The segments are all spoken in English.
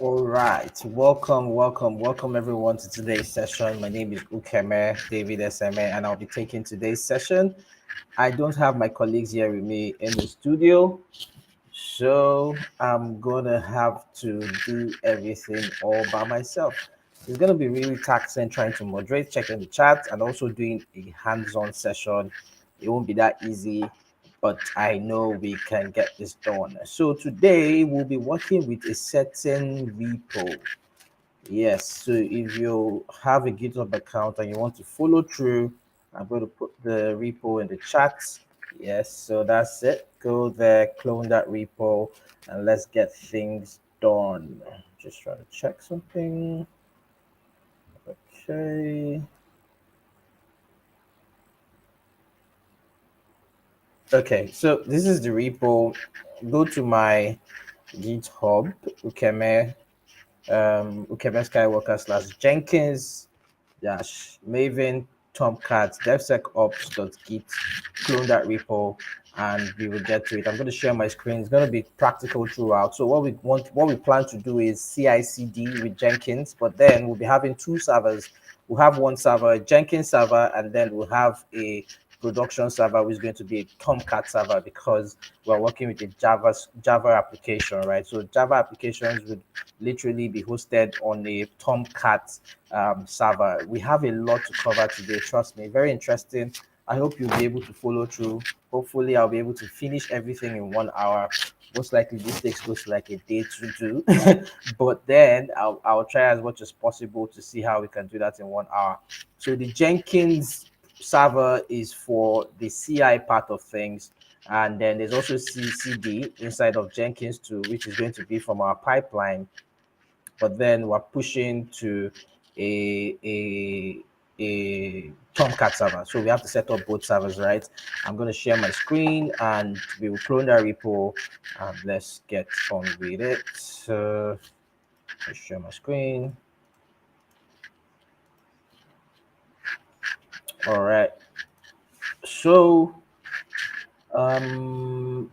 All right, welcome everyone to today's session. My name is Ukeme David Seme, and I'll be taking today's session. I don't have my colleagues here with me in the studio, so I'm gonna have to do everything all by myself. It's gonna be really taxing trying to moderate, checking the chat, and also doing a hands-on session. It won't be that easy, but I know we can get this done. So today we'll be working with a certain repo. Yes, so if you have a GitHub account and you want to follow through, I'm going to put the repo in the chat. Yes, so that's it. Go there, clone that repo, and let's get things done. Just trying to check something. Okay. Okay, so this is the repo. Go to my GitHub, Ukeme, Ukeme Skywalker / Jenkins dash Maven Tomcat DevSecOps.git, clone that repo, and we will get to it. I'm going to share my screen. It's going to be practical throughout. So what we plan to do is CI/CD with Jenkins, but then we'll be having two servers. We'll have one server, a Jenkins server, and then we'll have a production server, which is going to be a Tomcat server because we're working with a Java application, right? So Java applications would literally be hosted on a Tomcat server. We have a lot to cover today. Trust me, very interesting. I hope you'll be able to follow through. Hopefully, I'll be able to finish everything in 1 hour. Most likely, this takes close to like a day to do, but then I'll try as much as possible to see how we can do that in 1 hour. So the Jenkins server is for the CI part of things, and then there's also CD inside of Jenkins too, which is going to be from our pipeline, but then we're pushing to a a Tomcat server. So we have to set up both servers, right? I'm going to share my screen and we will clone that repo and let's get on with it. So let's share my screen. All right. So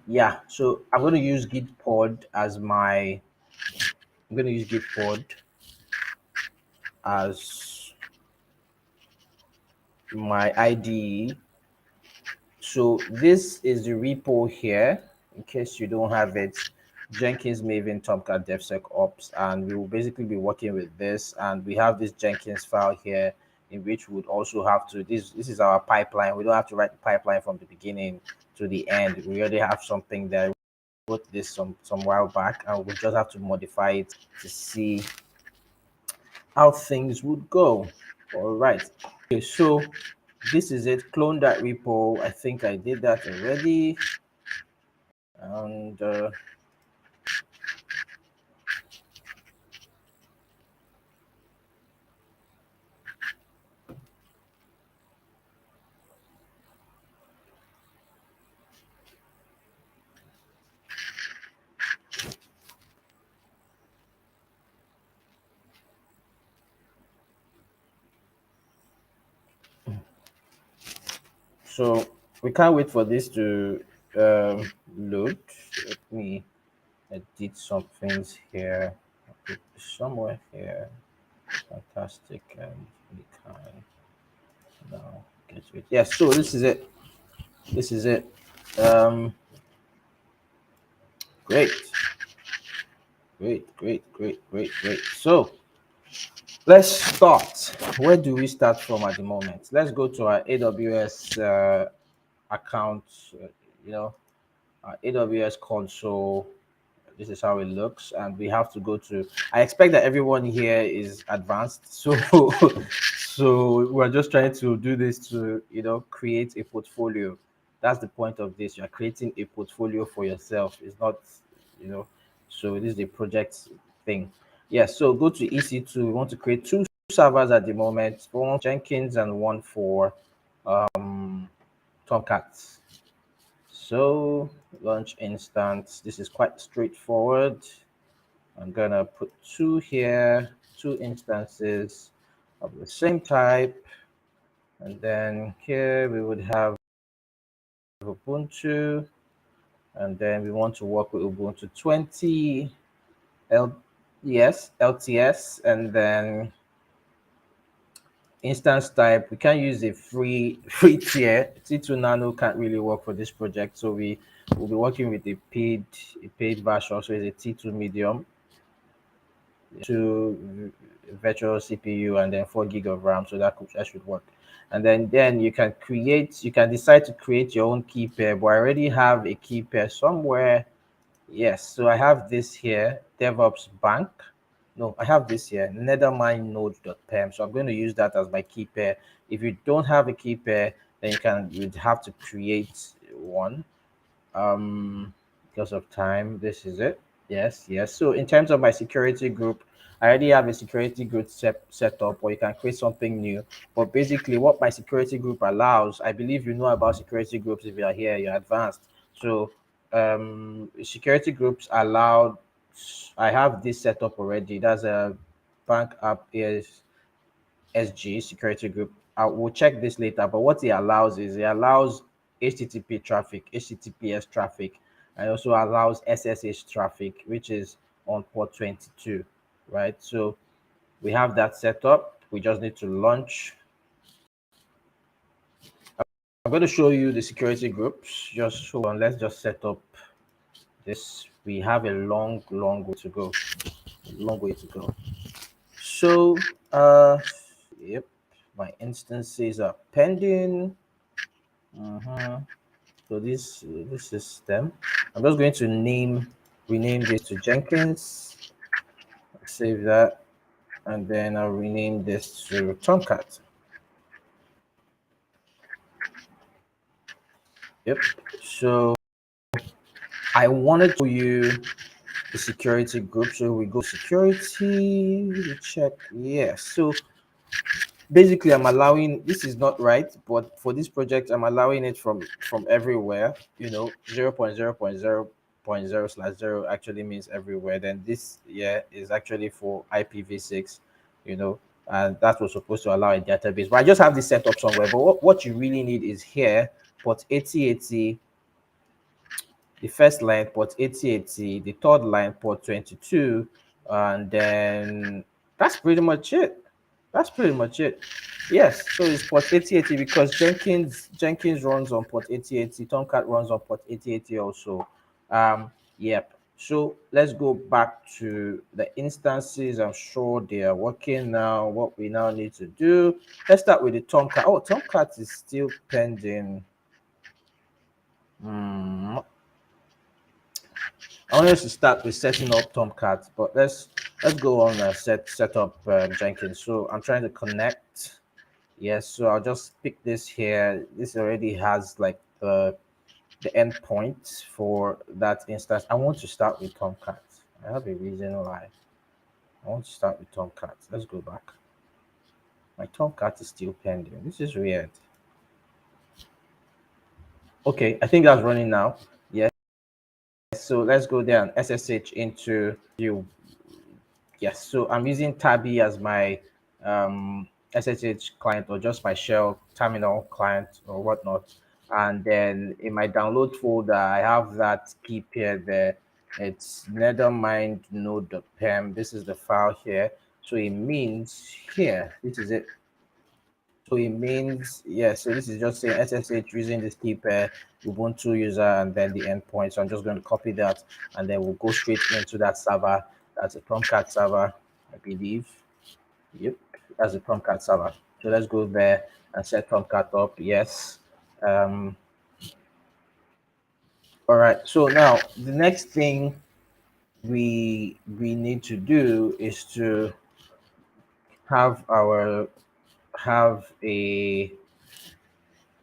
yeah, so I'm going to use Gitpod as my I'm going to use Gitpod as my IDE. So this is the repo here, in case you don't have it, Jenkins Maven Tomcat DevSecOps, and we will basically be working with this. And we have this Jenkins file here, in which we would also have to this is our pipeline. We don't have to write the pipeline from the beginning to the end. We already have something there. We wrote this some while back, and we just have to modify it to see how things would go. All right. Okay, so this is it. Clone that repo. I think I did that already. And so we can't wait for this to load. Let me edit some things here. Somewhere here. Fantastic. And we can now get to it. Yes, so this is it. This is it. Um, great. Great. So let's start. Where do we start from at the moment? Let's go to our AWS account, you know, our AWS console. This is how it looks, and we have to go to. I expect that everyone here is advanced, so so we're just trying to do this to create a portfolio. That's the point of this. You're creating a portfolio for yourself. It's not, you know. So this is the project thing. Yes. So go to EC2. We want to create two servers at the moment. One Jenkins and one for Tomcat. So launch instance. This is quite straightforward. I'm gonna put two here, two instances of the same type. And then here we would have Ubuntu. And then we want to work with Ubuntu 20. yes, LTS, and then instance type. We can't use a free tier. T2 Nano can't really work for this project, so we will be working with a paid version. So it's a T2 medium, to virtual CPU, and then 4 gig of RAM. So that should work. And then you can decide to create your own key pair. But I already have a key pair somewhere. Yes, so I have this here, DevOps Bank. No, I have this here, Nethermind node.pem. So I'm going to use that as my key pair. If you don't have a key pair, then you'd have to create one. Because of time, this is it. Yes. So in terms of my security group, I already have a security group set up, or you can create something new. But basically, what my security group allows, I believe you know about security groups. If you are here, you're advanced. So security groups allow. I have this set up already. That's a bank app is SG security group. I will check this later, but what it allows is it allows HTTP traffic, HTTPS traffic, and also allows SSH traffic, which is on port 22, right? So we have that set up. We just need to launch. I'm going to show you the security groups. Just hold on. Let's just set up this. We have a long way to go. Long way to go. So, yep, my instances are pending. Mhm. So this system, I'm just going to rename this to Jenkins. Save that, and then I'll rename this to Tomcat. Yep. So I wanted to show you the security group. So we go security. We check. Yes. So basically, I'm allowing, this is not right, but for this project I'm allowing it from everywhere. 0.0.0.0/0 actually means everywhere. Then this is actually for IPv6, and that was supposed to allow a database, but I just have this set up somewhere. But what you really need is here, port 8080, the first line port 8080, the third line port 22, and then that's pretty much it. That's pretty much it. Yes, so it's port 8080 because Jenkins runs on port 8080, Tomcat runs on port 8080 also. Yep. So let's go back to the instances. I'm sure they are working now. What we now need to do, let's start with the Tomcat. Oh, Tomcat is still pending. Hmm. I want us to start with setting up Tomcat, but let's go on and set up Jenkins. So I'm trying to connect. Yes, so I'll just pick this here. This already has like the endpoint for that instance. I want to start with Tomcat. I have a reason why. I want to start with Tomcat. Let's go back. My Tomcat is still pending. This is weird. Okay, I think that's running now. Yes. So let's go there and SSH into you. Yes, so I'm using Tabby as my SSH client, or just my shell terminal client or whatnot. And then in my download folder, I have that key pair there. It's nethermind node.pem. This is the file here. So it means here, this is it. So it means, yeah, so this is just saying SSH using this key pair, Ubuntu user, and then the endpoint. So I'm just going to copy that, and then we'll go straight into that server. That's a Tomcat server, I believe. Yep, that's a Tomcat server. So let's go there and set Tomcat up. Yes. All right. So now the next thing we need to do is to have our have a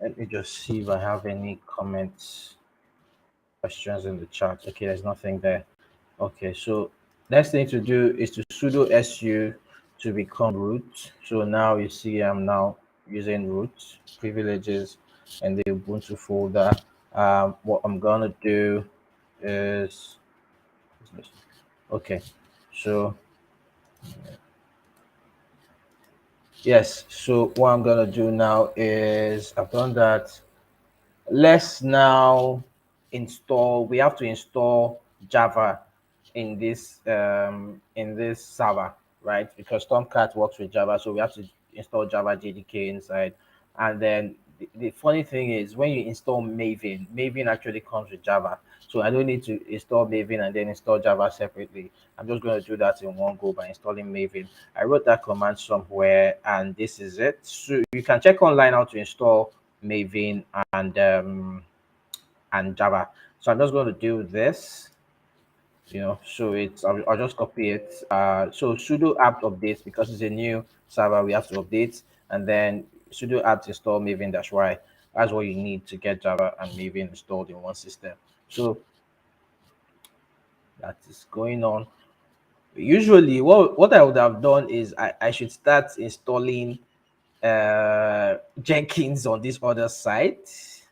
let me just see if I have any comments, questions in the chat. Okay, there's nothing there. Okay, so next thing to do is to sudo su to become root. So now you see I'm now using root privileges in the Ubuntu folder. What I'm gonna do is okay. So yes, so what I'm gonna do now is I've done that. Let's now install. We have to install Java. in this server, right? Because Tomcat works with Java, so we have to install Java JDK inside. And then the funny thing is when you install Maven, Maven actually comes with Java. So I don't need to install Maven and then install Java separately. I'm just going to do that in one go by installing Maven. I wrote that command somewhere, and this is it. So you can check online how to install Maven and Java. So I'm just going to do this, so I'll just copy it. So sudo apt update, because it's a new server, we have to update, and then sudo apt install Maven dash y. That's what you need to get Java and Maven installed in one system. So that is going on. Usually, what I would have done is I should start installing Jenkins on this other site,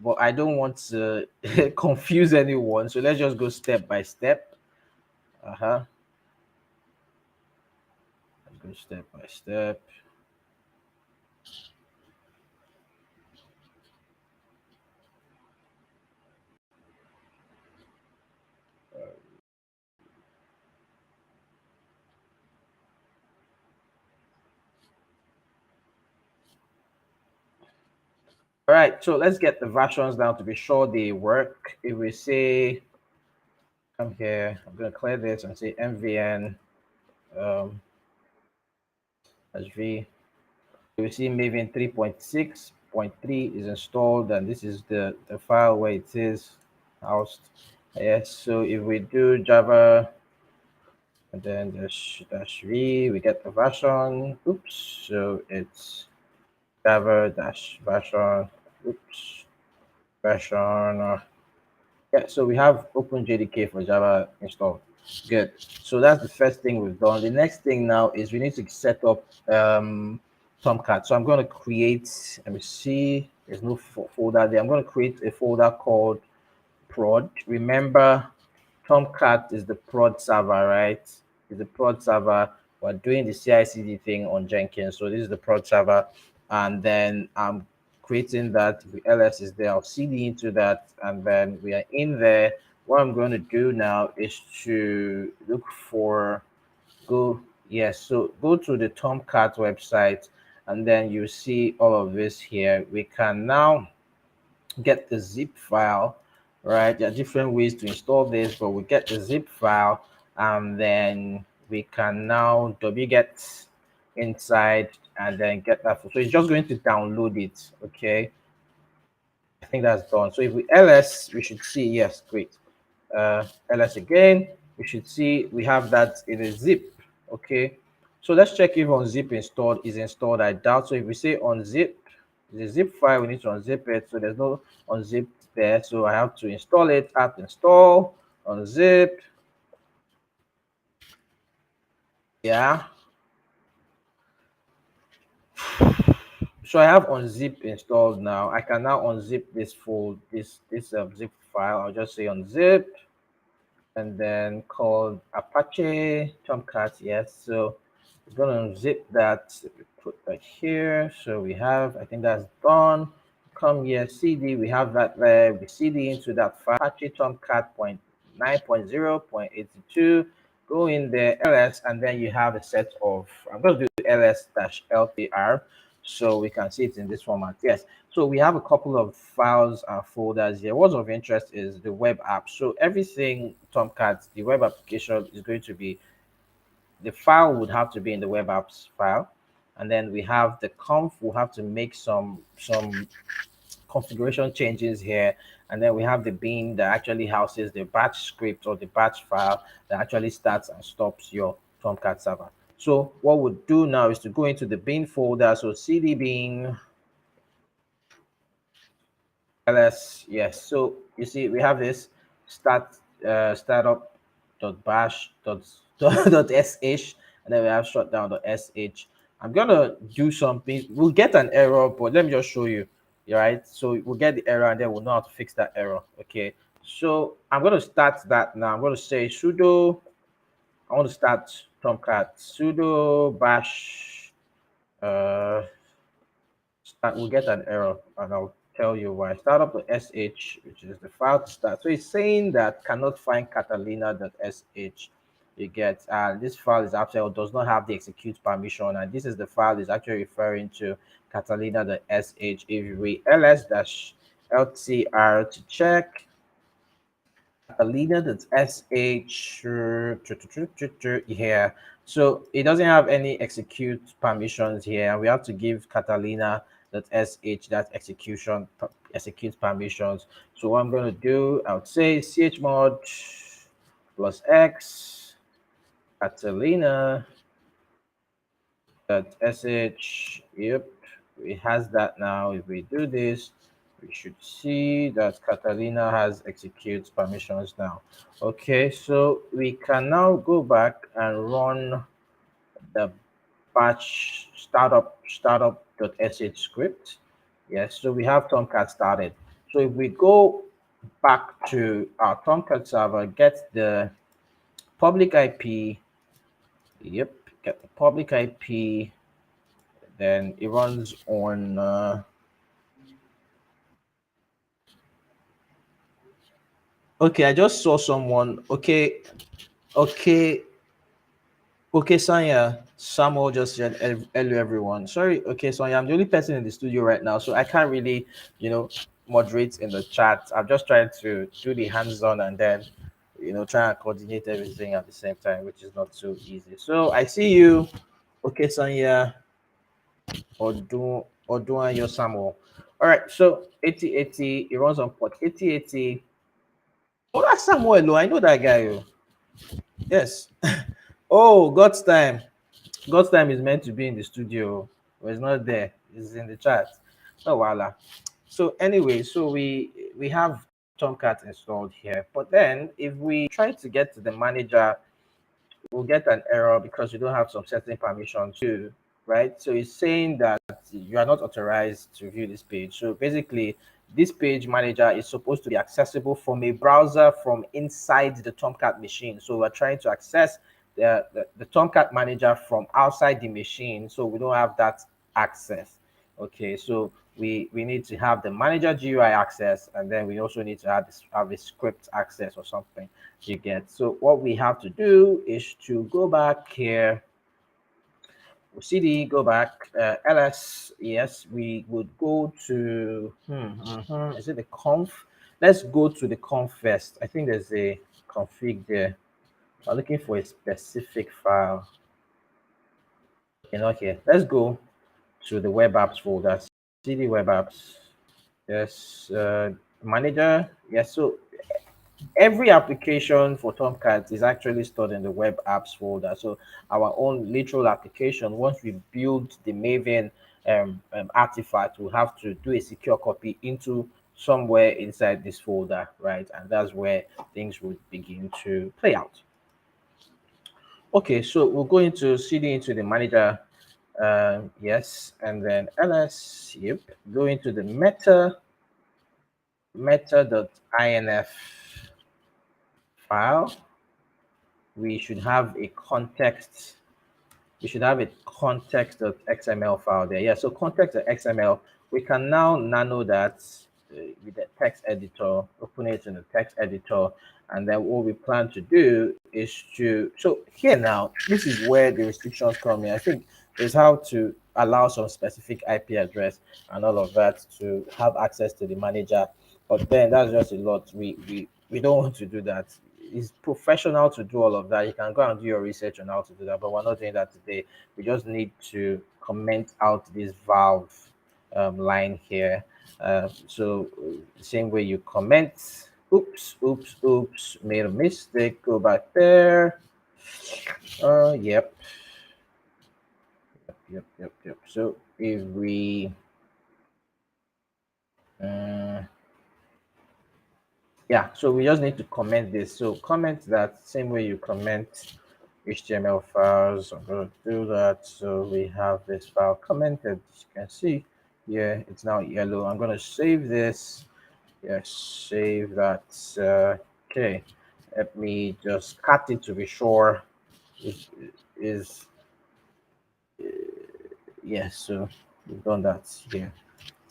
but I don't want to confuse anyone. So let's just go step by step. Uh-huh. Let's go step by step. All right, so let's get the versions down to be sure they work. If we say, come here, I'm going to clear this and say mvn sv. We see Maven 3.6.3 is installed, and this is the file where it is housed. Yes, so if we do Java and then dash v, we get the version. Oops, so it's Java dash version. Oops, version. Yeah, so we have OpenJDK for Java installed. Good. So that's the first thing we've done. The next thing now is we need to set up Tomcat. So I'm going to create, let me see, there's no folder there. I'm going to create a folder called prod. Remember, Tomcat is the prod server, right? It's the prod server. We're doing the CI/CD thing on Jenkins. So this is the prod server. And then I'm creating that. The ls is there. I'll cd into that. And then we are in there. What I'm going to do now is to look for, go, yes. So go to the Tomcat website, and then you see all of this here. We can now get the zip file, right? There are different ways to install this, but we get the zip file, and then we can now wget inside and then get that. So it's just going to download it. Okay, I think that's done. So if we ls, we should see, yes, great. Ls again, we should see we have that in a zip. Okay, so let's check if unzip installed is installed. I doubt so. If we say unzip, the zip file, we need to unzip it. So there's no unzip there, so I have to install it. Apt install unzip. Yeah, so I have unzip installed now. I can now unzip this zip file. I'll just say unzip and then called Apache Tomcat. Yes, so we're gonna unzip that. Put that here. So we have, I think that's done. Come here, CD. We have that there. We CD into that file, Apache Tomcat 9.0.82. Go in there, ls, and then you have a set of. I'm going to do ls-lpr so we can see it in this format. Yes. So we have a couple of files and folders here. What's of interest is the web app. So everything Tomcat, the web application is going to be, the file would have to be in the web apps file. And then we have the conf, we'll have to make some configuration changes here. And then we have the bin that actually houses the batch script or the batch file that actually starts and stops your Tomcat server. So what we'll do now is to go into the bin folder. So cd bin ls, yes. So you see we have this startup dot bash dot dot sh, and then we have shutdown dot sh. I'm gonna do something. We'll get an error, but let me just show you. Right, so we'll get the error and then we'll know how to fix that error. Okay, so I'm going to start that now. I'm going to say sudo, I want to start Tomcat, sudo bash, start, we'll get an error and I'll tell you why. Startup.sh, which is the file to start. So it's saying that cannot find Catalina.sh. You get this file is actually or does not have the execute permission, and this is the file is actually referring to Catalina.sh. If we ls-ltr to check Catalina.sh here. So it doesn't have any execute permissions here, and we have to give Catalina.sh that execute permissions. So what I'm going to do, I would say chmod plus x Catalina sh. Yep, it has that now. If we do this, we should see that Catalina has execute permissions now. Okay, so we can now go back and run the batch startup.sh script. Yes, so we have Tomcat started. So if we go back to our Tomcat server, get the public IP. Yep, get the public IP. Then it runs on. Okay, I just saw someone. Okay, okay, okay, Sonia. Samuel just said hello, everyone. Sorry, okay, Sonia. I'm the only person in the studio right now, so I can't really, moderate in the chat. I'm just trying to do the hands-on and then, try and coordinate everything at the same time, which is not so easy. So I see you. Okay, Sonia. Odun your Samuel. All right, so 8080, it runs on port 8080. Oh, that's Samuel. Oh, I know that guy. Oh. Yes. Oh, God's time. God's time is meant to be in the studio, but it's not there. It's in the chat. Oh, voila. So anyway, so we have Tomcat installed here, but then if we try to get to the manager, we'll get an error because you don't have some certain permission too, right? So it's saying that you are not authorized to view this page. So basically, this page manager is supposed to be accessible from a browser from inside the Tomcat machine. So we're trying to access the Tomcat manager from outside the machine. So we don't have that access. Okay, so we need to have the manager GUI access, and then we also need to have a script access or something you get. So what we have to do is to go back here, cd, go back, ls, yes, we would go to, is it the conf? Let's go to the conf first. I think there's a config there. I'm looking for a specific file. Okay, not here. Let's go to the web apps folder, cd web apps. Yes, manager. Yes, so every application for Tomcat is actually stored in the web apps folder. So our own literal application, once we build the Maven artifact, we'll have to do a secure copy into somewhere inside this folder, right? And that's where things would begin to play out. Okay, so we'll go into cd into the manager. Yes, and then ls, yep, go into the meta.inf file. We should have a context. We should have a context.xml file there. Yeah, so context.xml, we can now nano that with the text editor, open it in the text editor, and then what we plan to do is to, so here now, this is where the restrictions come in. I think is how to allow some specific IP address and all of that to have access to the manager. But then that's just a lot. We don't want to do that. It's professional to do all of that. You can go and do your research on how to do that, but we're not doing that today. We just need to comment out this valve line here. So same way you comment, oops, made a mistake, go back there. Yep. So if we yeah, so we just need to comment this. So comment that same way you comment HTML files. I'm going to do that. So we have this file commented. As you can see here, it's now yellow. I'm going to save this. Yes, save that. Okay, let me just cut it to be sure. Is yes. So we've done that here.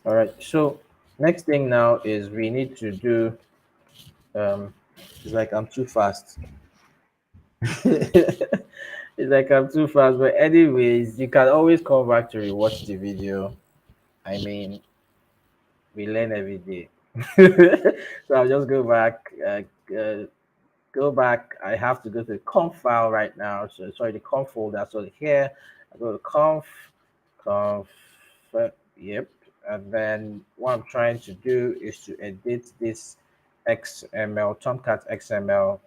All right. So Next thing now is we need to do. It's like I'm too fast. It's like I'm too fast. But anyways, you can always come back to rewatch the video. I mean, we learn every day. So I'll just go back. Go back. I have to go to the conf file right now. So sorry, the conf folder. So here I go to conf. Yep. And then what I'm trying to do is to edit this XML, Tomcat XML,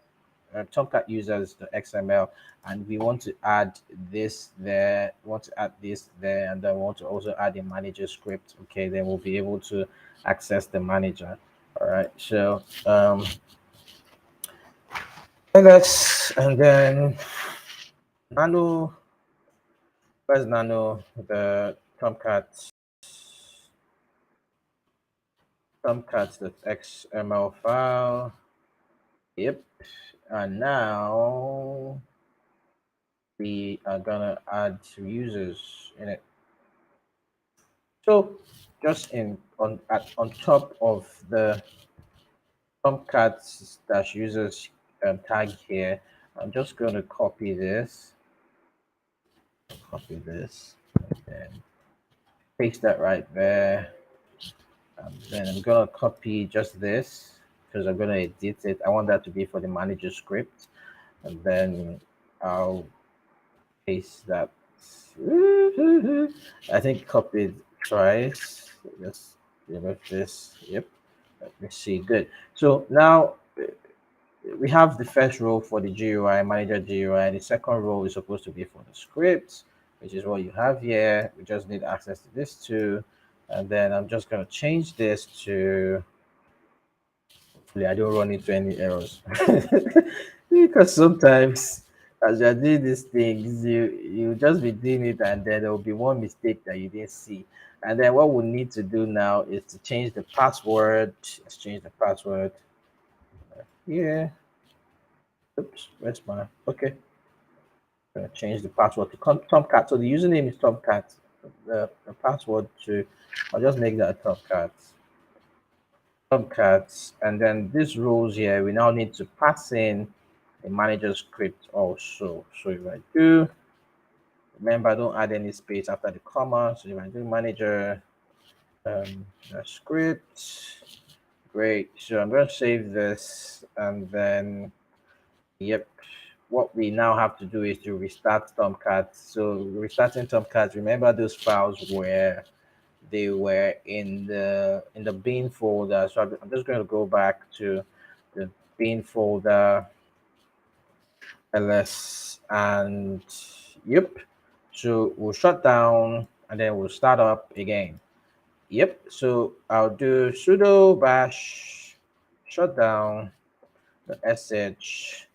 Tomcat users the XML, and we want to add this there. Want to add this there, and then we want to also add a manager script. Okay, then we'll be able to access the manager. All right. So and then nano, where's nano? The Tomcat the XML file. Yep. And now we are gonna add users in it. So just on top of the Tomcat dash users tag here, I'm just gonna copy this, and paste that right there. And then I'm gonna copy just this because I'm gonna edit it. I want that to be for the manager script, and then I'll paste that. I think copied twice. Let's remove this. Yep. Let me see. Good. So now we have the first row for the GUI, manager GUI. The second row is supposed to be for the script, which is what you have here. We just need access to this too. And then I'm just going to change this to, hopefully I don't run into any errors. Because sometimes as you're doing these things, you just be doing it and then there will be one mistake that you didn't see. And then what we need to do now is to change the password. Let's change the password. Yeah. Oops, where's my okay? I'm gonna change the password to Tomcat. So the username is Tomcat. The password to I'll just make that Tomcat. Tomcat, and then these rows here, we now need to pass in a manager script also. So if I do, remember, don't add any space after the comma. So if I do manager the script, great. So I'm gonna save this, and then yep. What we now have to do is to restart Tomcat. So restarting Tomcat, remember those files where they were in the bin folder. So I'm just going to go back to the bin folder ls and yep. So we'll shut down and then we'll start up again. Yep. So I'll do sudo bash shutdown the sh.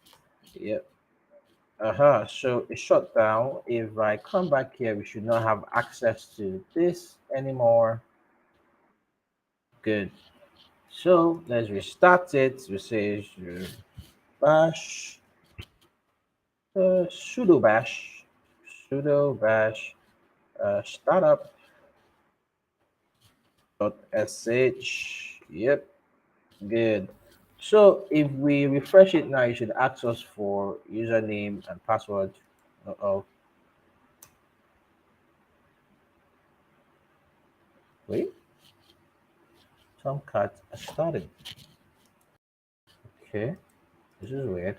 Yep. So it's shut down. If I come back here, we should not have access to this anymore. Good. So let's restart it. We say bash, sudo bash, startup dot sh. Yep, good. So if we refresh it now, it should ask us for username and password. Oh, wait. Tomcat started. Okay, this is weird.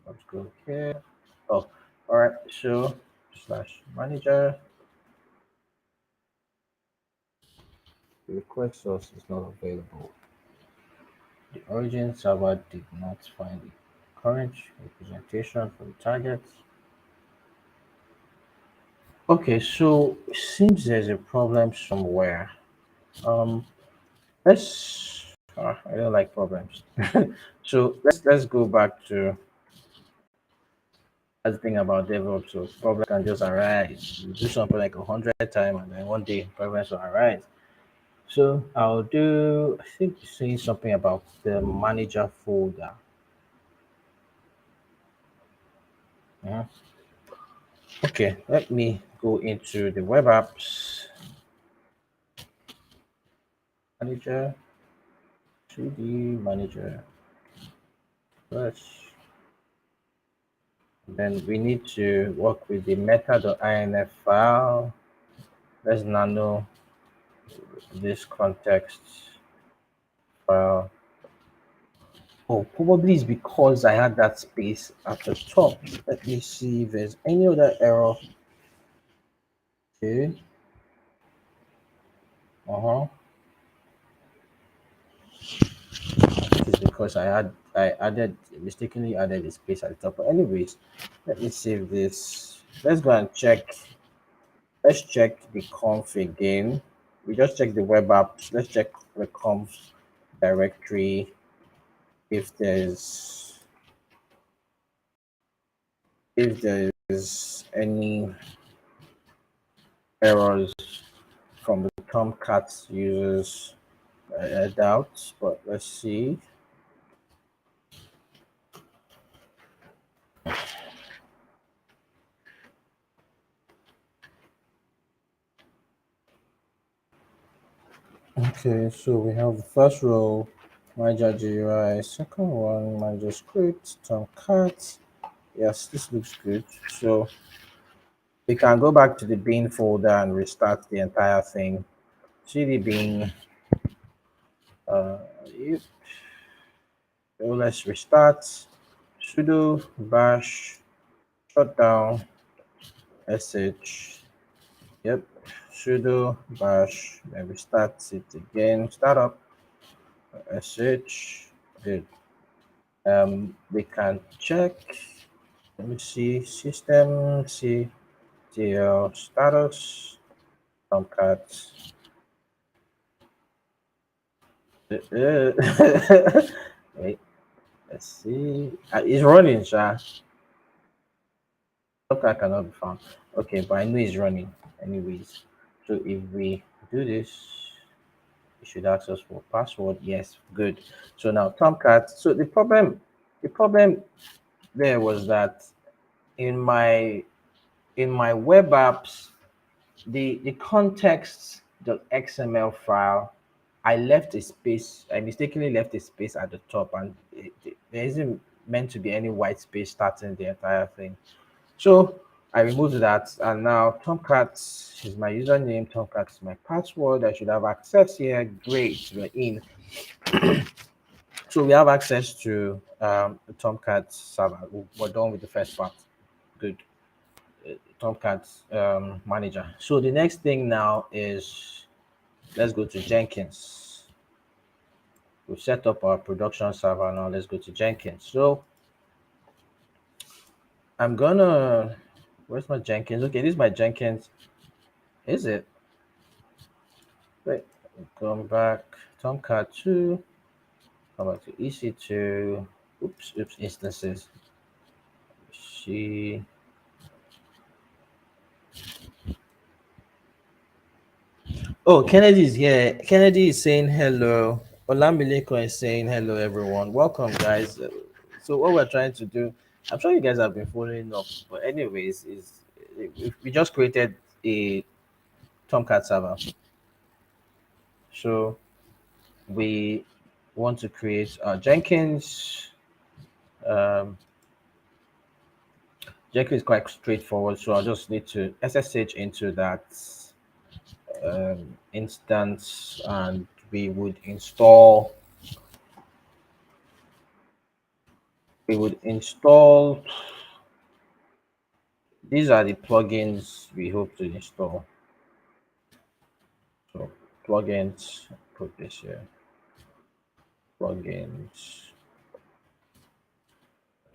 Let's go here. Oh, all right. So slash manager. The request source is not available. The origin server did not find the current representation for the target. Okay, so it seems there's a problem somewhere. Um, I don't like problems. So let's go back to that's the thing about DevOps. So problems can just arise. You do something like 100 times, and then one day problems will arise. So I'll do. I think you're saying something about the manager folder. Yeah. Okay, let me go into the web apps. manager, 2D manager. Let's Then we need to work with the meta.inf file. Let's nano this context file. Oh, probably it's because I had that space at the top. Let me see if there's any other error. Okay. Uh-huh. It's because I added mistakenly added a space at the top. But anyways, let me save this. Let's go and check. Let's check the conf again. We just check the web app. Let's check the conf directory if there's any errors from the Tomcat users. I doubt, but let's see. Okay, so we have the first row, manager GUI, second one, manager script, Tomcat. Yes, this looks good. So we can go back to the bin folder and restart the entire thing. CD bin, yep. So let's restart. Sudo bash shutdown sh. Yep. Sudo bash. Then restart it again. Startup sh. Good. We can check. Let me see. System ctl status. Tomcat. Wait. Let's see. It's running, Sha. Tomcat cannot be found. Okay, but I know it's running. Anyways. So if we do this, it should ask us for password. Yes, good. So now Tomcat. So the problem there was that in my web apps, the context.xml file, I left a space. I mistakenly left a space at the top, and there isn't meant to be any white space starting the entire thing. So I removed that, and now Tomcat is my username. Tomcat is my password. I should have access here. Great, we're in. So we have access to the Tomcat server. We're done with the first part. Good. Tomcat manager. So the next thing now is let's go to Jenkins. We've set up our production server now. Let's go to Jenkins. So I'm gonna. Where's my Jenkins? Okay, this is my Jenkins. Is it? Wait, come back. Tomcat 2. Come back to EC2. Oops, instances. See. Oh, Kennedy is here. Kennedy is saying hello. Olamileko is saying hello, everyone. Welcome, guys. So what we're trying to do, I'm sure you guys have been following up, but anyways, is we just created a Tomcat server. So we want to create Jenkins. Um, Jenkins is quite straightforward, so I'll just need to SSH into that instance, and we would install. These are the plugins we hope to install. So plugins, put this here. Plugins.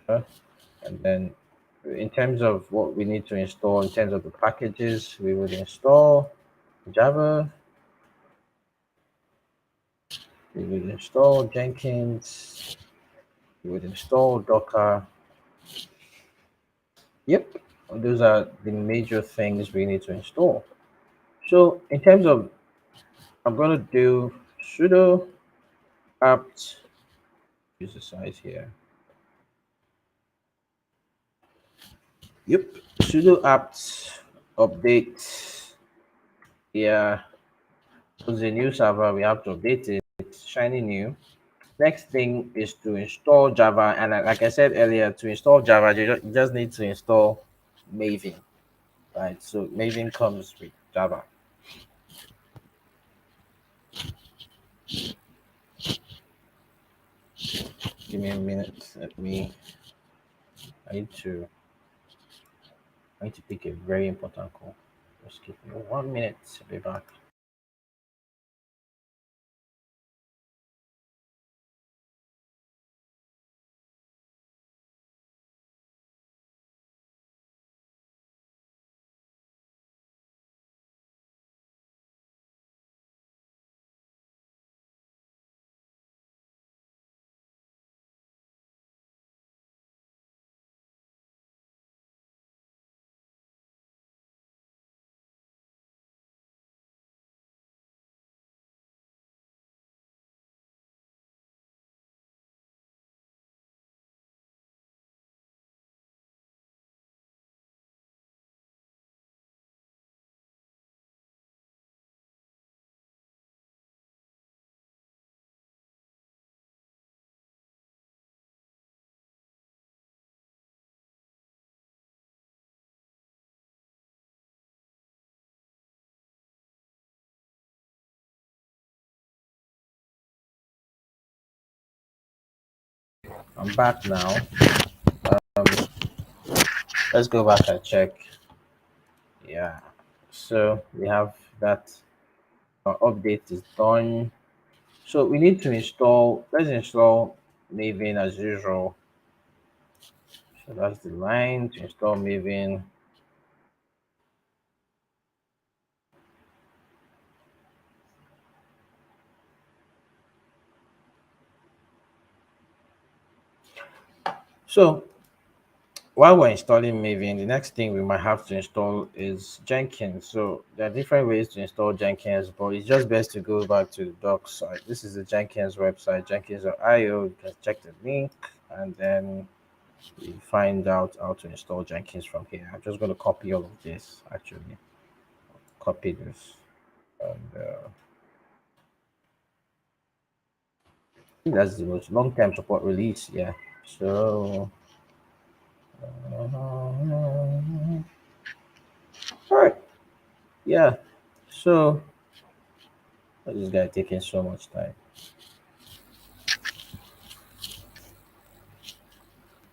And then in terms of what we need to install, in terms of the packages, we would install Java. We would install Jenkins. We would install Docker. Yep, those are the major things we need to install. So in terms of, I'm going to do sudo apt, use the size here. Yep, sudo apt update. Yeah, It's a new server, we have to update it. It's shiny new. Next thing is to install Java, and like I said earlier, to install Java, you just need to install Maven, right? So Maven comes with Java. Give me a minute. I need to I need to pick a very important call. Just give me 1 minute. I'll be back. I'm back now. Um, let's go back and check. Yeah. So we have that. Our update is done. So we need to install. Let's install Maven as usual. So that's the line to install Maven. So while we're installing Maven, the next thing we might have to install is Jenkins. So there are different ways to install Jenkins, but it's just best to go back to the docs site. This is the Jenkins website, jenkins.io. You can check the link and then you find out how to install Jenkins from here. I'm just going to copy all of this actually. Copy this. And I think that's the most long term support release. Yeah. So, all right. Yeah. So, why is this guy taking so much time?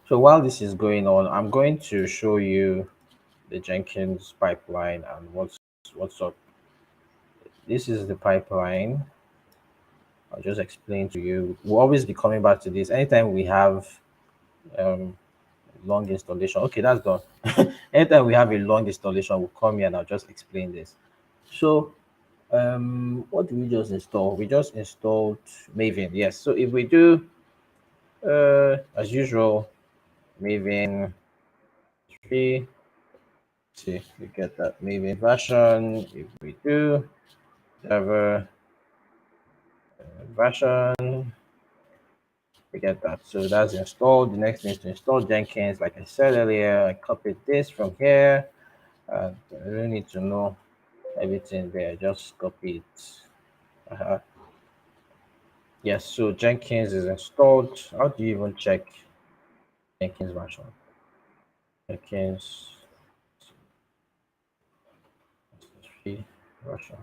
So while this is going on, I'm going to show you the Jenkins pipeline and what's up. This is the pipeline. I'll just explain to you. We'll always be coming back to this anytime we have um, long installation. Okay, that's done. Anytime we have a long installation, we'll come here and I'll just explain this. So, what do we just install? We just installed Maven. Yes. So if we do, as usual, Maven 3. See, we get that Maven version. If we do Java version, we get that. So that's installed. The next thing is to install Jenkins. Like I said earlier, I copied this from here. I don't need to know everything there. Just copy it. Uh-huh. Yes, so Jenkins is installed. How do you even check Jenkins version? Jenkins 3 version.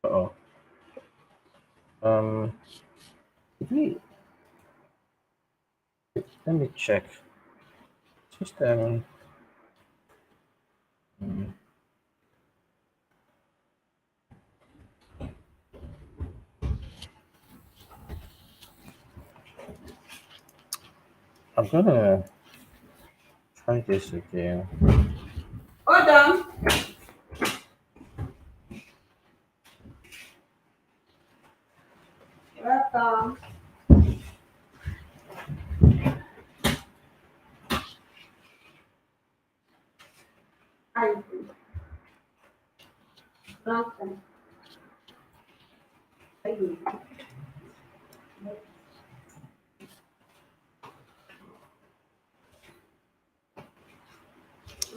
Oh, um, did we, let me check. System. mm, I'm gonna try this again. Hold on. Welcome. I welcome.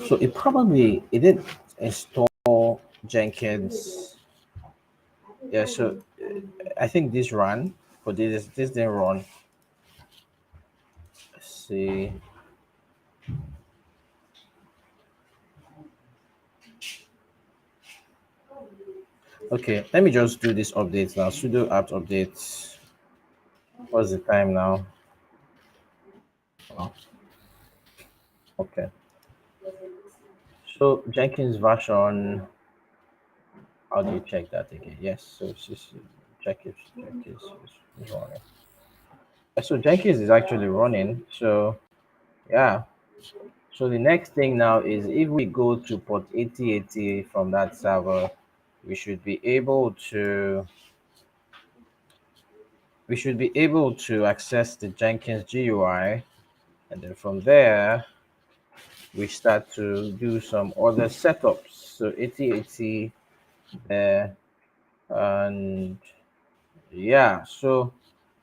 So it probably it did. install Jenkins. Yeah, so I think this ran, but this didn't run. Let's see. Okay, let me just do this update now. Sudo apt update. What's the time now? Oh, okay. So Jenkins version. How do you check that again? Yes. So it's just check if Jenkins is running. So Jenkins is actually running. So yeah. So the next thing now is if we go to port 8080 from that server, we should be able to we should be able to access the Jenkins GUI, and then from there we start to do some other setups. So 8080 there, and yeah, so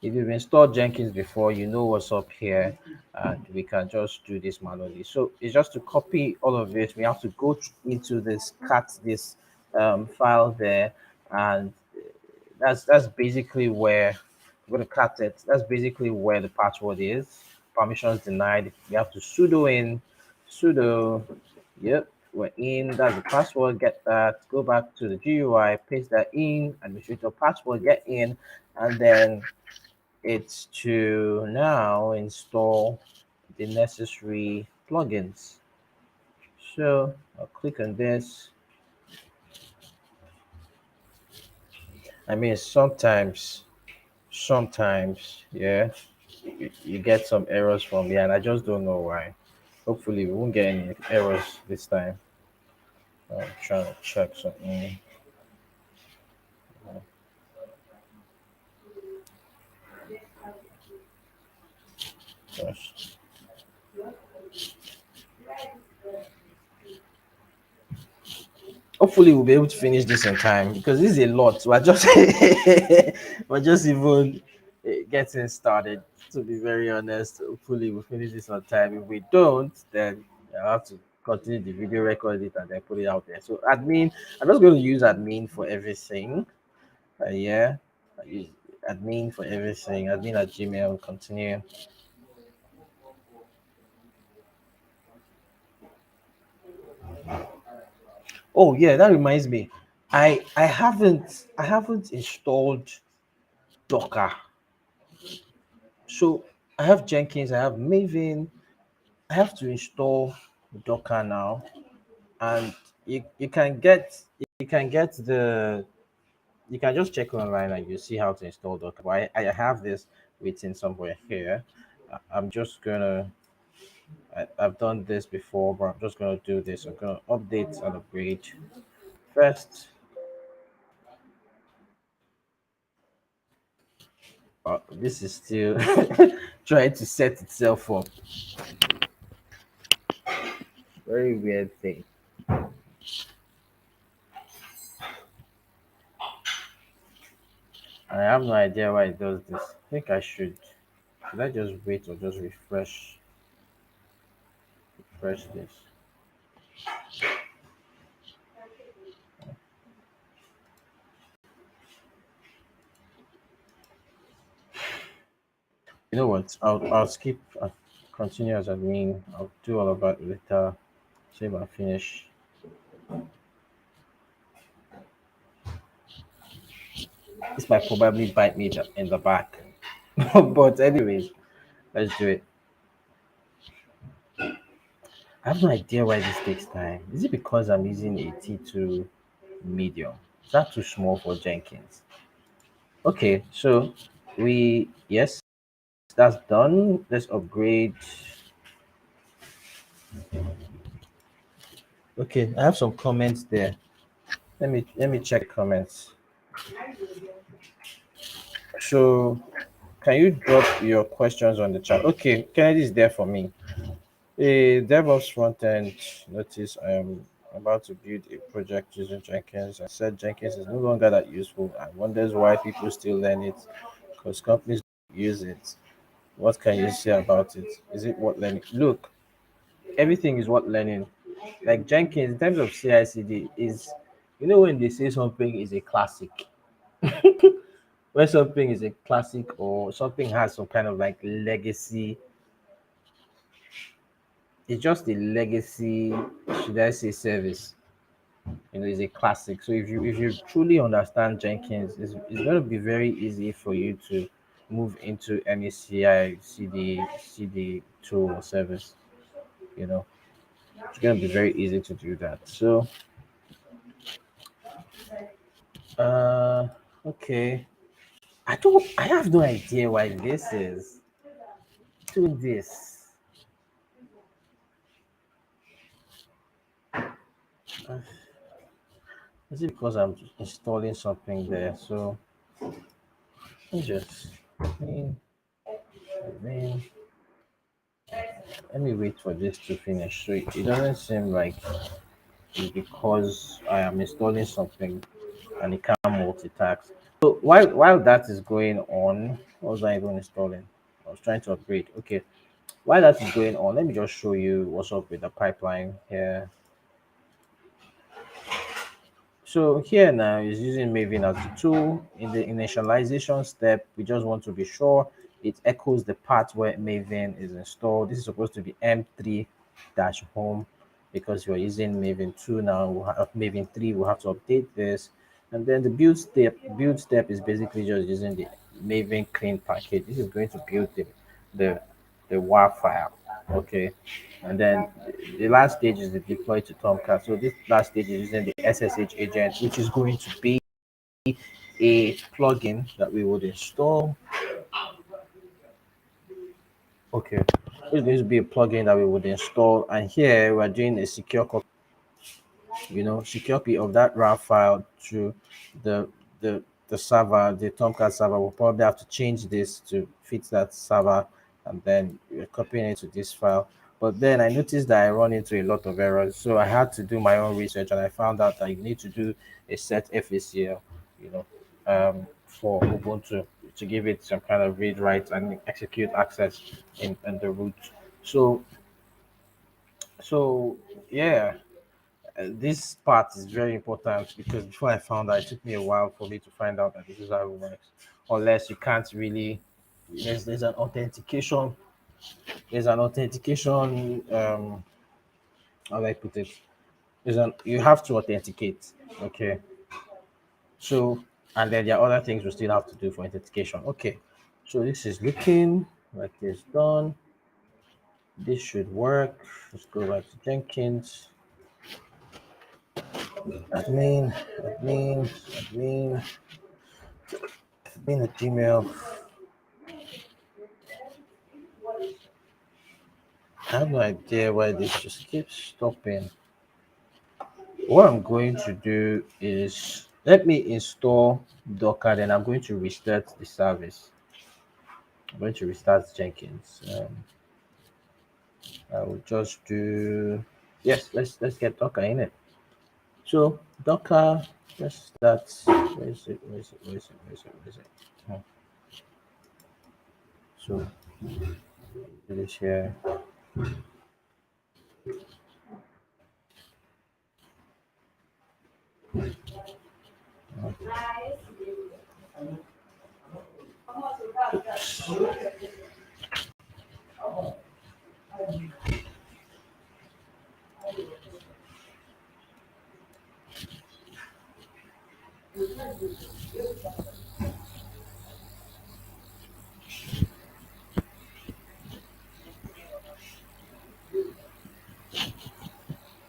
if you've installed Jenkins before, you know what's up here, and we can just do this manually. So it's just to copy all of this. We have to go into this, cut this file there, and that's basically where we're gonna cut it. That's basically where the password is. Permissions denied. We have to sudo in, sudo. Yep, we're in. That's the password. Get that. Go back to the GUI. Paste that in. Administrator password. Get in, and then it's to now install the necessary plugins. So I'll click on this. I mean, sometimes, yeah, you get some errors from here, and I just don't know why. Hopefully, we won't get any errors this time. I'm trying to check something. Gosh. Hopefully, we'll be able to finish this in time because this is a lot. We're just we're just even getting started. To be very honest, hopefully we'll finish this on time. If we don't, then I'll have to continue the video, record it, and then put it out there. So admin, I'm just going to use admin for everything. Yeah, I use admin for everything. Admin at Gmail. Continue. Oh yeah, that reminds me. I haven't installed Docker. So I have Jenkins, I have Maven. I have to install Docker now, and you can get the you can just check online and you see how to install Docker. But I have this written somewhere here. I'm just gonna I've done this before, but I'm just gonna do this. I'm gonna update and upgrade first. This is still trying to set itself up. Very weird thing. I have no idea why it does this. I think I should I just wait or just refresh this? You know what? I'll skip. Continue as admin. I'll do all of that later. Save and finish. This might probably bite me in the back. But anyways, let's do it. I have no idea why this takes time. Is it because I'm using a T2 medium? Is that too small for Jenkins? Okay, so yes, that's done. Let's upgrade. Okay, I have some comments there. Let me check comments. So can you drop your questions on the chat? Okay, Kennedy is there for me. A DevOps front end notice I am about to build a project using Jenkins. I said Jenkins is no longer that useful and wonders why people still learn it because companies use it. What can you say about it? Is it worth learning? Look, everything is worth learning. like Jenkins in terms of CI/CD is, you know, when they say something is a classic, when something is a classic or something has some kind of like legacy, it's just a legacy, should I say, service. You know, is a classic. So if you truly understand Jenkins, it's going to be very easy for you to move into any CI/CD tool or service. You know, it's going to be very easy to do that. So, uh, okay. I have no idea why this is doing this. Uh, Is it because I'm installing something there? So let me just, I mean, let me wait for this to finish. So it doesn't seem like it's because I am installing something and it can't multitask. So while that is going on, what was I even installing? I was trying to upgrade. Okay, while that is going on, let me just show you what's up with the pipeline here. So here now is using Maven as the tool. In the initialization step, we just want to be sure it echoes the path where Maven is installed. This is supposed to be M3 dash home because you're using Maven 2 now. We'll have Maven 3, we'll have to update this. And then the build step is basically just using the Maven clean package. This is going to build the the WAR file. Okay. And then the last stage is the deploy to Tomcat. So this last stage is using the SSH agent, which is going to be a plugin that we would install. Okay. It's going to be a plugin that we would install. And here we're doing a secure copy, secure copy of that RAR file to the the server, the Tomcat server. We'll probably have to change this to fit that server, and then we're copying it to this file. But then I noticed that I run into a lot of errors, so I had to do my own research, and I found out that you need to do a set FACL, you know, for Ubuntu to give it some kind of read, write, and execute access in the root. So so yeah, this part is very important because before I found out, it took me a while for me to find out that this is how it works. Unless you can't really, there's an authentication, how do I put it? You have to authenticate. Okay, so and then there are other things we still have to do for authentication. Okay, so this is looking like it's done. This should work. Let's go back to Jenkins. Admin, admin, admin, admin at Gmail. I have no idea why this just keeps stopping. What I'm going to do is let me install Docker, then I'm going to restart the service. I'm going to restart Jenkins. I will just do yes. Let's get Docker in it. So Docker, let's start. Where is it? Where is it? Where is it? Where is it? Where is it? Hmm. So do this here.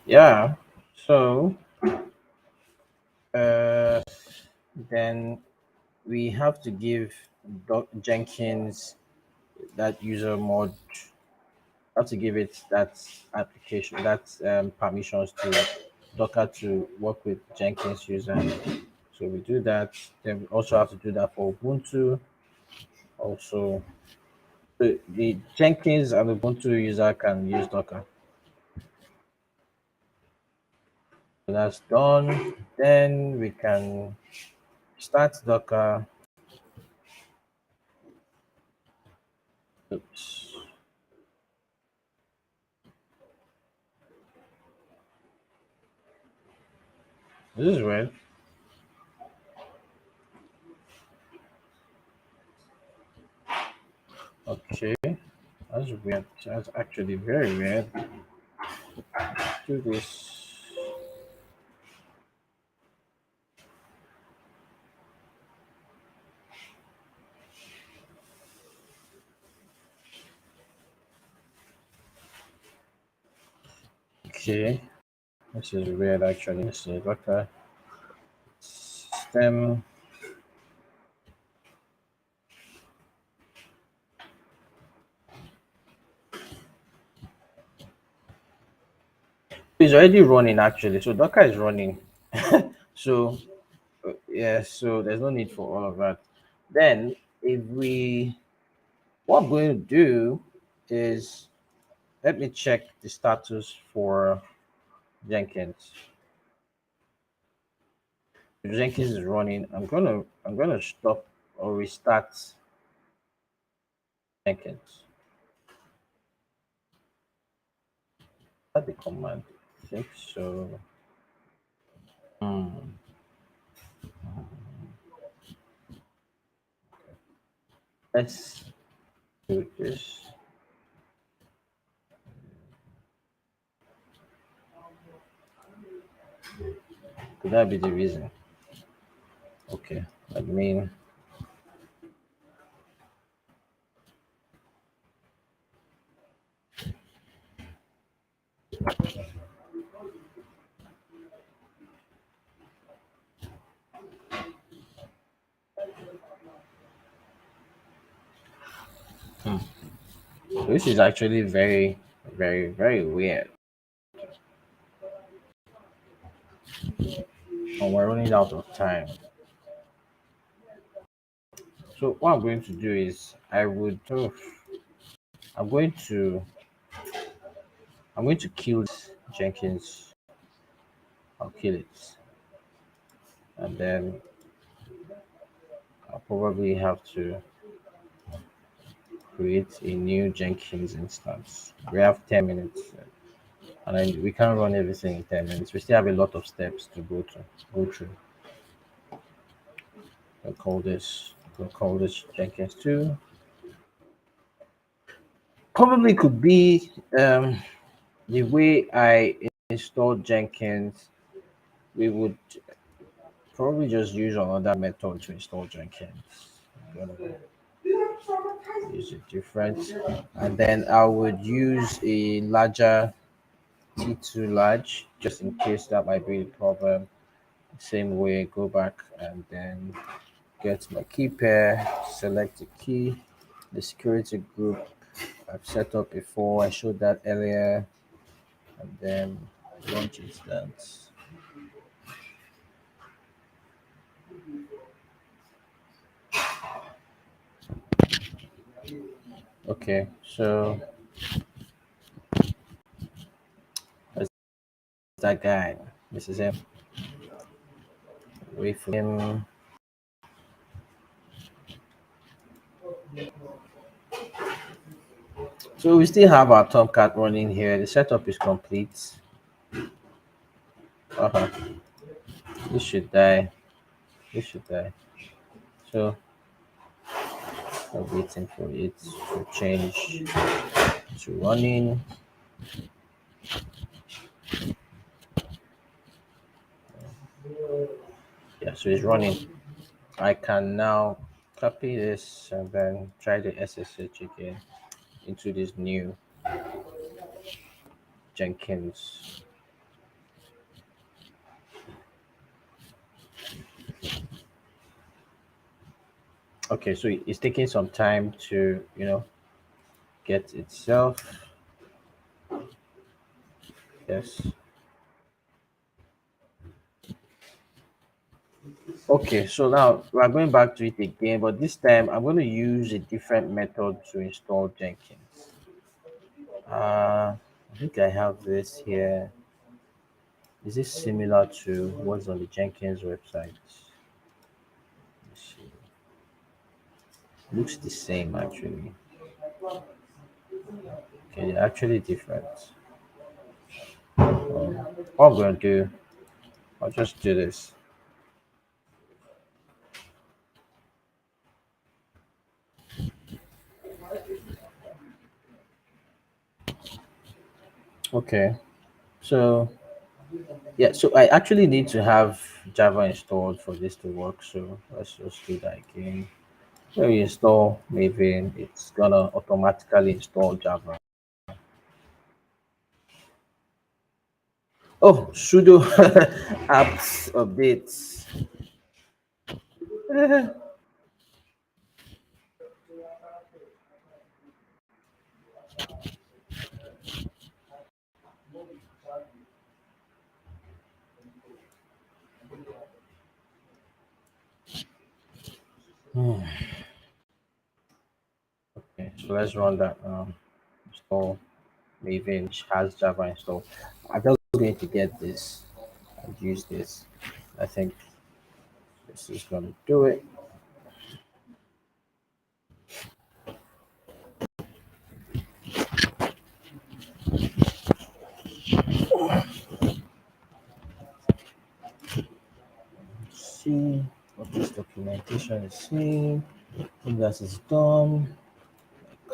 Yeah. So uh, then we have to give Jenkins that user mod. Have to give it that application, that permissions to Docker to work with Jenkins user. So we do that. Then we also have to do that for Ubuntu. Also, the Jenkins and Ubuntu user can use Docker. So that's done. Then we can start Docker. Oops. This is weird. Okay, that's weird. That's actually very weird. Do this. Okay, this is weird actually. This is okay. System is already running actually. So Docker is running. So yeah, so there's no need for all of that. Then if we what I'm going to do is let me check the status for Jenkins. If Jenkins is running, I'm gonna stop or restart Jenkins. That the command. I think so. Hmm. Let's do this. Could that be the reason? Okay. I mean, this is actually very, very, very weird. And we're running out of time. So what I'm going to do is I'm going to I'm going to kill this Jenkins. I'll kill it. And then I'll probably have to create a new Jenkins instance. We have 10 minutes and then we can't run everything in 10 minutes. We still have a lot of steps to go through. We'll call this Jenkins 2. Probably could be the way I installed Jenkins, we would probably just use another method to install Jenkins. I'm gonna use it different. And then I would use a larger T2 large just in case that might be the problem. Same way, go back and then get my key pair, select the key, the security group I've set up before. I showed that earlier, and then launch instance. Okay, so that's that guy. This is him. Wait for him. So we still have our Tomcat running here. The setup is complete. Uh-huh. This should die. This should die. So I'm waiting for it to change to running. Yeah, so it's running. I can now copy this and then try the SSH again into this new Jenkins. Okay, so it's taking some time to, get itself. Yes. Okay, so now we're going back to it again, but this time I'm going to use a different method to install Jenkins. I think I have this here. Is this similar to what's on the Jenkins website? Let's see. Looks the same actually. Okay, they're actually different. What I'm going to do, I'll just do this. Okay. So yeah, so I actually need to have Java installed for this to work. So let's just do that again. When we install Maven, it's gonna automatically install Java. Oh, sudo apps updates. Okay, so let's run that. Install Maven, which has Java installed. I'm just going to get this and use this. I think this is going to do it. See what this documentation is saying. If that is done,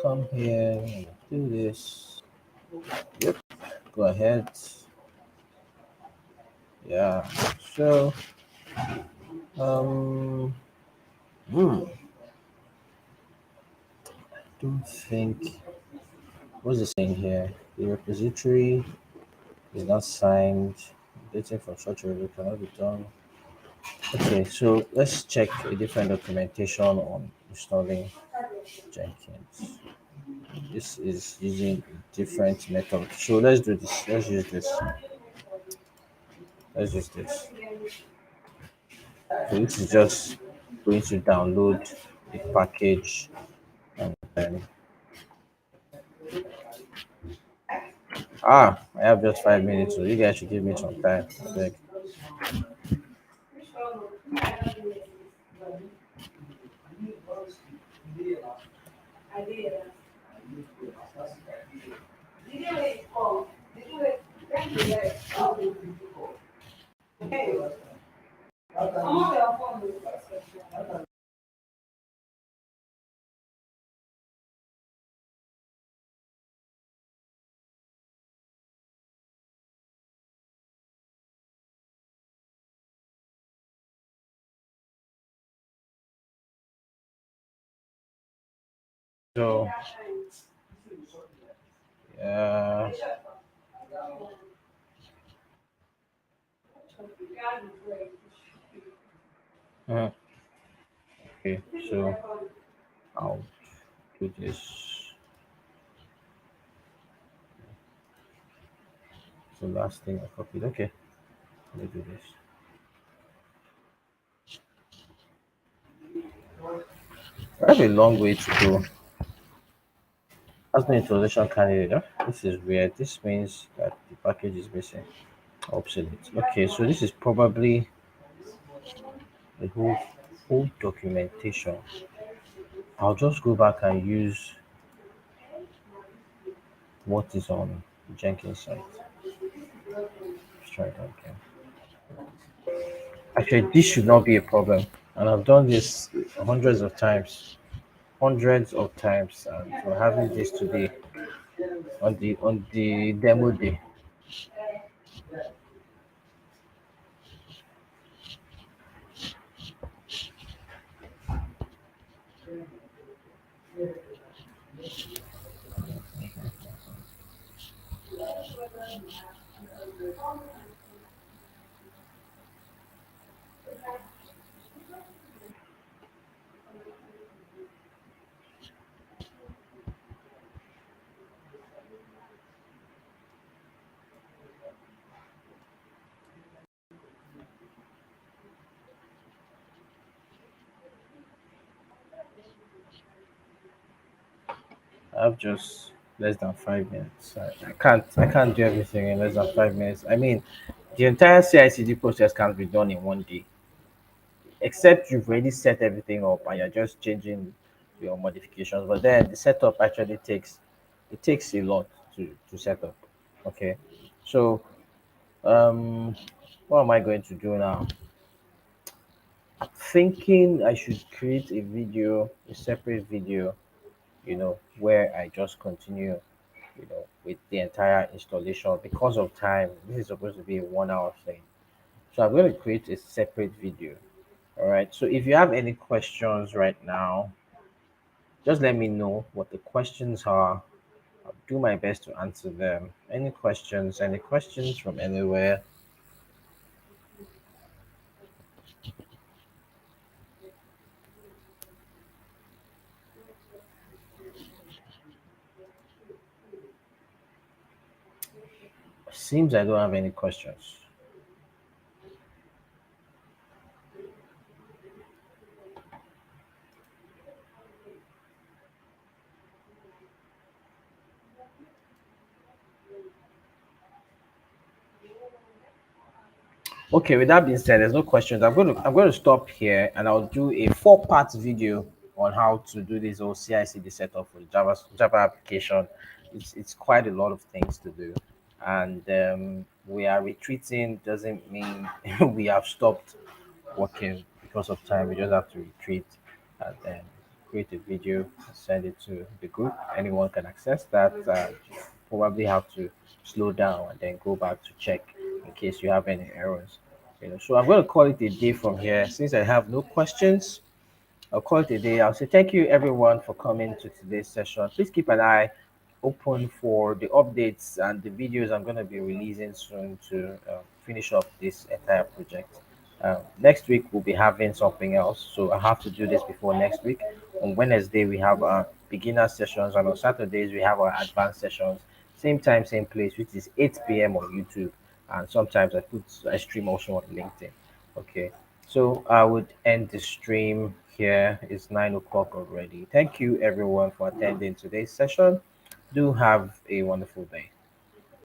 come here and do this. Yep, go ahead. Yeah. So, um, hmm, don't think what's it saying here? The repository is not signed. Data from such a review cannot be done. Okay, so let's check a different documentation on installing Jenkins. This is using a different method. So let's do this. Let's use this. Let's use this. So this is just going to download the package and then I have just 5 minutes, so you guys should give me some time. I beg. So yeah, uh, okay. So I'll do this. So last thing I copied. Okay, let me do this. I have a long way to go. As the installation candidate, this is weird. This means that the package is missing, obsolete. Okay, so this is probably the whole documentation. I'll just go back and use what is on Jenkins site. Let's try that again. Actually, this should not be a problem. And I've done this hundreds of times, and we're having this today on the demo day. I have just less than 5 minutes. I can't do everything in less than 5 minutes. I mean, the entire CICD process can't be done in one day, except you've already set everything up and you're just changing your modifications. But then the setup actually takes a lot to set up. Okay, so um what am I going to do now? Thinking I should create a video, a separate video, where I just continue, with the entire installation. Because of time, this is supposed to be a 1 hour thing. So I'm going to create a separate video. All right. So if you have any questions right now, just let me know what the questions are. I'll do my best to answer them. Any questions? Any questions from anywhere? Seems I don't have any questions. Okay, with that being said, there's no questions. I'm going to stop here, and I'll do a four-part video on how to do this whole CI/CD setup for the Java application. It's quite a lot of things to do, and we are retreating doesn't mean we have stopped working because of time. We just have to retreat and then create a video, send it to the group. Anyone can access that. Probably have to slow down and then go back to check in case you have any errors. So I'm going to call it a day from here. Since I have no questions, I'll call it a day. I'll say thank you everyone for coming to today's session. Please keep an eye open for the updates and the videos I'm going to be releasing soon to finish up this entire project. Next week we'll be having something else, so I have to do this before next week. On Wednesday we have our beginner sessions, and on Saturdays we have our advanced sessions. Same time, same place, which is 8 p.m. on YouTube, and sometimes I stream also on LinkedIn. Okay, so I would end the stream here. It's 9 o'clock already. Thank you everyone for attending today's session. Do have a wonderful day.